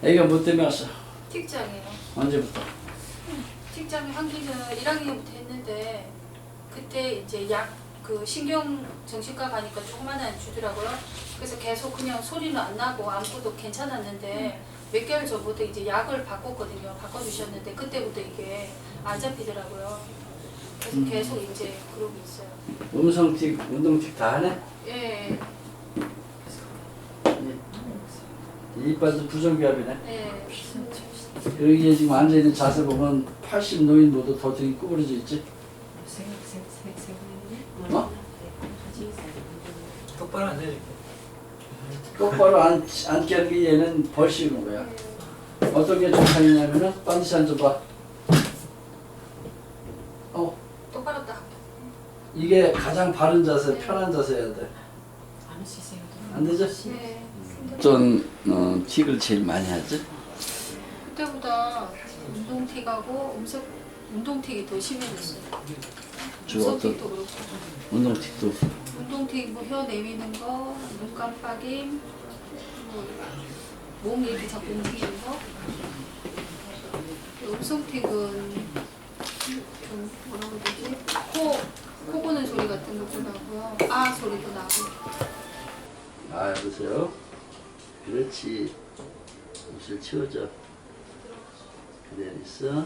애가 뭐 때문에 왔어? 틱장이요. 언제부터? 틱장이 한기는 1학년부터 했는데 그때 이제 약 그 신경 정신과 가니까 조그만한 주더라고요. 그래서 계속 그냥 소리는 안 나고 안고도 괜찮았는데 몇 개월 전부터 이제 약을 바꿨거든요. 바꿔주셨는데 그때부터 이게 안 잡히더라고요. 그래서 계속 이제 그러고 있어요. 음성틱, 운동틱 다 하네? 예. 이빨도 부정기압이네. 예. 여기에 지금 앉아있는 자세 보면 80 노인보다 더 되게 구부러져 있지? 어? 똑바로 앉아 이렇게. 똑바로 앉게 하는 게 얘는 벌시는 거야. 어떤 게 정상이냐면은 반드시 앉아봐. 똑바로 딱. 이게 가장 바른 자세, 편한 자세여야 돼. 안 되죠? 네. 어떤 틱을 제일 많이 하지? 그때보다 운동틱하고 운동틱이 더 심해졌어요. 주로 어떤 음성틱도 그렇고. 운동틱도 운동틱 뭐 혀 내미는 거, 눈 깜빡임, 몸 이렇게 자꾸 움직이는 거. 음성틱은 좀 뭐라고 해야 되지? 코 고는 소리 같은 것도 나고요. 아 소리도 나고. 아 여보세요? 그렇지. 옷을 치워줘. 그대로 있어.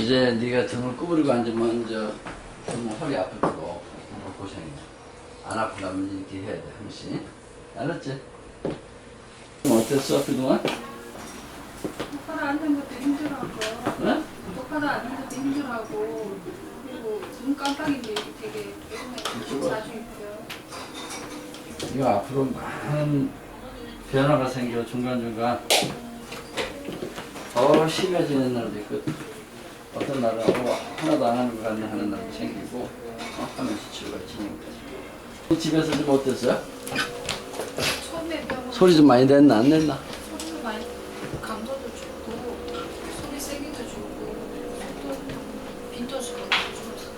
이제 네가 등을 구부리고 앉으면 이제 등 허리 아플 때도 고생이야. 안 아프려면 이렇게 해야 돼. 한번씩. 알았지? 어땠어 그동안? 똑바로 앉는 것도 힘들어하고요. 응? 똑바로 앉는 것도 힘들어하고 그리고 눈 깜빡임도 이렇게 되게 요즘에 자주 있고요. 이거 앞으로 많은 변화가 생겨 중간중간 더 심해지는 날도 있고 어떤 날은 하나도 안 하는 것 같네 하는 날도 생기고 하면서 치료가 진행되죠. 집에서 좀 어땠어요? 처음에 병원 소리 좀 많이 냈나 안 냈나? 소리도 많이 감도도 주고 소리 세기도 주고 또 빈도수가 많이 줄었어요.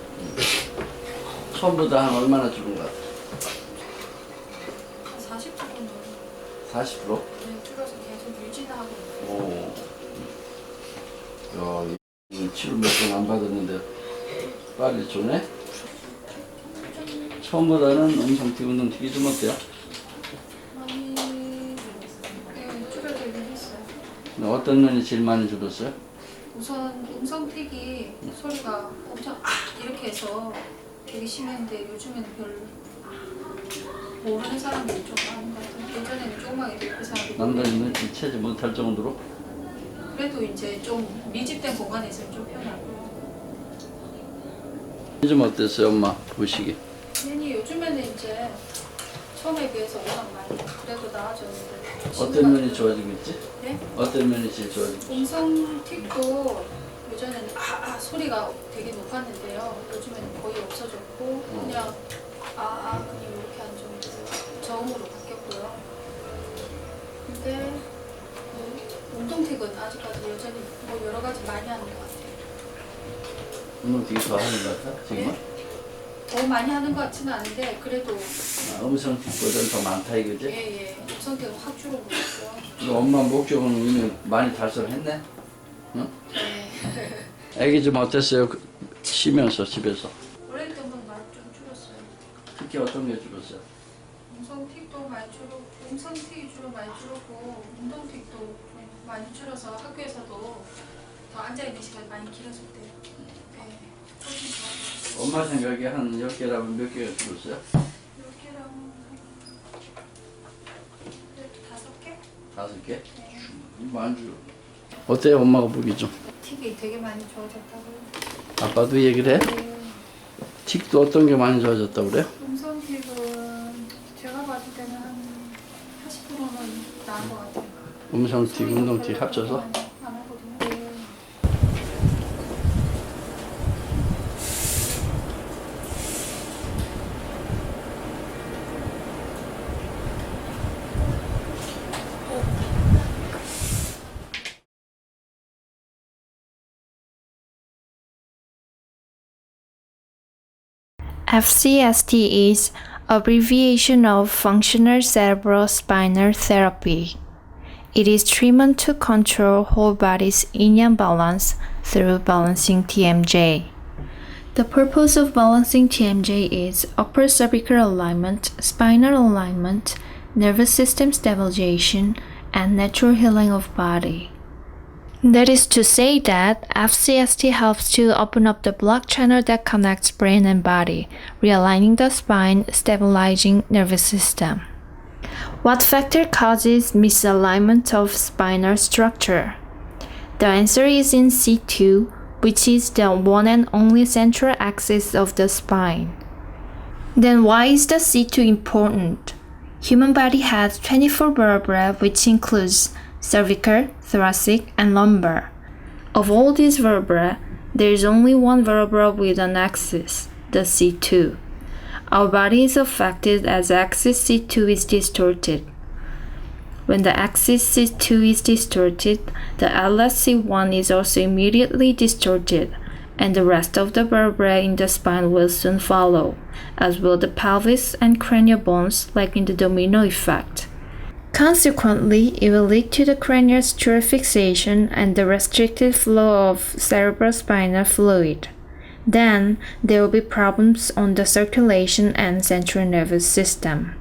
처음보다 한 얼마나 줄은 것 같아? 한 40% 정도 40%? 네, 줄어서 계속 유지는 하고 있어요. 오. 야, 치료 몇 번 안 받았는데 빨리 주네? 처음보다는 음성틱, 운동틱이 좀 어때요? 많이 네, 줄어들긴 했어요. 어떤 면이 제일 많이 줄었어요? 우선 음성틱이 소리가 엄청 이렇게 해서 되게 심했는데 요즘에는 별로 모르는 사람들이 좀 많은 것 같아요. 예전에는 조그맣게 듣고 사람들이 남자는 지체지 못할 정도로? 그래도 이제 좀 밀집된 공간에서 좀 편하고 좀 어땠어요 엄마 보시기? 괜히 요즘에는 이제 처음에 비해서 워낙 많이 그래도 나아졌는데 어떤 면이 좋아지고 있지? 네? 어떤 면이 제일 좋아지고 있지? 음성틱도 예전에는 소리가 되게 높았는데요. 요즘에는 거의 없어졌고 그냥 그냥 이렇게 하는 정도 저음으로 바뀌었고요. 근데 운동틱은 아직까지 여전히 뭐 여러 가지 많이 하는 것 같아요. 운동틱이 더 하는 것 같아 지금은? 네? 더 많이 하는 것 같지는 않은데 그래도 음성틱보다는 더 많다 이거지? 예예 음성틱은 확 줄어버렸고요. 이거 엄마 목적은 이미 많이 달성했네? 응? 네. 애기 좀 어땠어요? 쉬면서 집에서 어릴 때보다 많이 좀 줄었어요. 특히 어떤 게 줄었어요? 음성틱도 많이 줄었고 음성틱이 주로 많이 줄었고 운동틱도 좀 많이 줄어서 학교에서도 더 앉아있는 시간이 많이 길어질 때 네, 조금 좋아졌어요. 엄마 생각에 한 10개라면 몇 개가 줄었어요? 이렇게 하면 그래도 5개? 5개? 네. 많이 줄어. 어때요 엄마가 보기 좀? 틱이 되게 많이 좋아졌다고요. 아빠도 얘기를 해? 네. 틱도 어떤 게 많이 좋아졌다고 그래요? 음성틱은 제가 봤을 때는 한 80%는 나은 것 같아요. 음성틱, 운동틱 합쳐서? 안 하거든요. 네. FCST is abbreviation of Functional Cerebrospinal Therapy. it is treatment to control whole body's yin-yang balance through balancing TMJ. The purpose of balancing TMJ is upper cervical alignment, spinal alignment, nervous system stabilization, and natural healing of body. That is to say that FCST helps to open up the blood channel that connects brain and body, realigning the spine, stabilizing nervous system. What factor causes misalignment of spinal structure? The answer is in C2, which is the one and only central axis of the spine. Then why is the C2 important? Human body has 24 vertebrae, which includes cervical, thoracic, and lumbar. Of all these vertebrae, there is only one vertebra with an axis, the C2. Our body is affected as axis C2 is distorted. When the axis C2 is distorted, the LSC1 is also immediately distorted, and the rest of the vertebrae in the spine will soon follow, as will the pelvis and cranial bones, like in the domino effect. Consequently, it will lead to the cranial structure fixation and the restricted flow of cerebrospinal fluid. Then, there will be problems on the circulation and central nervous system.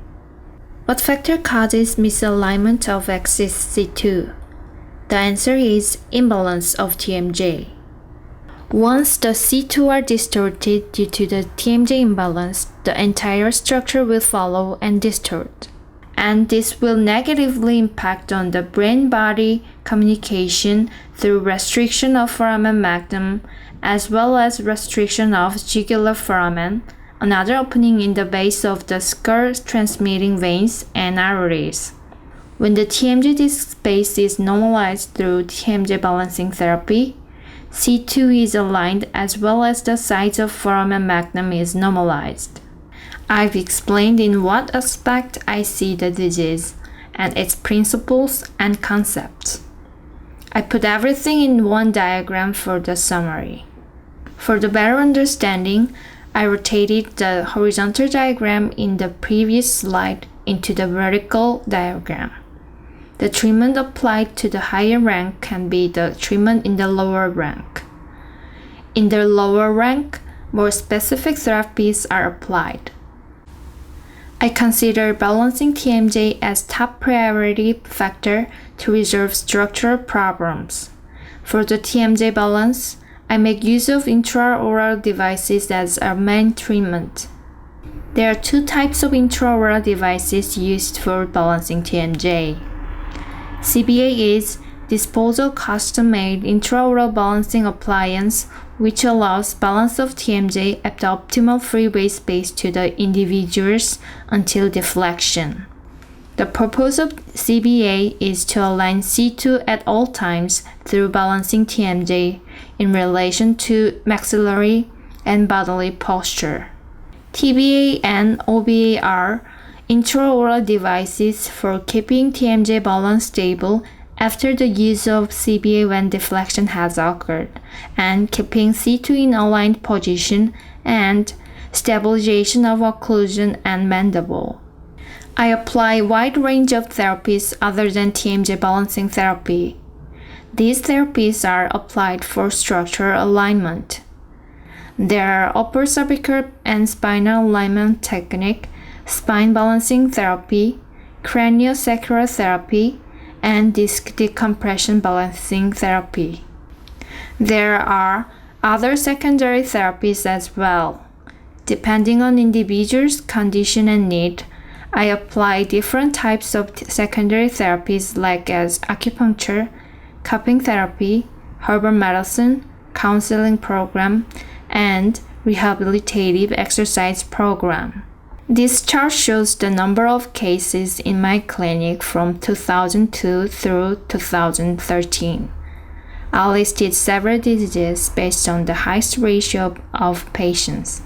What factor causes misalignment of axis C2? The answer is imbalance of TMJ. Once the C2 are distorted due to the TMJ imbalance, the entire structure will follow and distort. And this will negatively impact on the brain-body communication through restriction of foramen magnum, as well as restriction of jugular foramen, another opening in the base of the skull transmitting veins and arteries. When the TMJ disc space is normalized through TMJ balancing therapy, C2 is aligned as well as the size of foramen magnum is normalized. I've explained in what aspect I see the disease and its principles and concepts. I put everything in one diagram for the summary. For the better understanding, I rotated the horizontal diagram in the previous slide into the vertical diagram. The treatment applied to the higher rank can be the treatment in the lower rank. In the lower rank, more specific therapies are applied. I consider balancing TMJ as top priority factor to resolve structural problems. For the TMJ balance, I make use of intraoral devices as our main treatment. There are two types of intraoral devices used for balancing TMJ. CBA is disposal custom-made intraoral balancing appliance which allows balance of TMJ at the optimal free weight space to the individuals until deflection. The purpose of CBA is to align C2 at all times through balancing TMJ in relation to maxillary and bodily posture. TBA and OBA are intraoral devices for keeping TMJ balance stable after the use of CBA when deflection has occurred, and keeping C2 in aligned position and stabilization of occlusion and mandible. I apply a wide range of therapies other than TMJ balancing therapy. These therapies are applied for structural alignment. There are upper cervical and spinal alignment technique, spine balancing therapy, craniosacral therapy, and disc decompression balancing therapy. There are other secondary therapies as well. Depending on individual's condition and need, I apply different types of secondary therapies like as acupuncture, cupping therapy, herbal medicine, counseling program, and rehabilitative exercise program. This chart shows the number of cases in my clinic from 2002 through 2013. I listed several diseases based on the highest ratio of patients.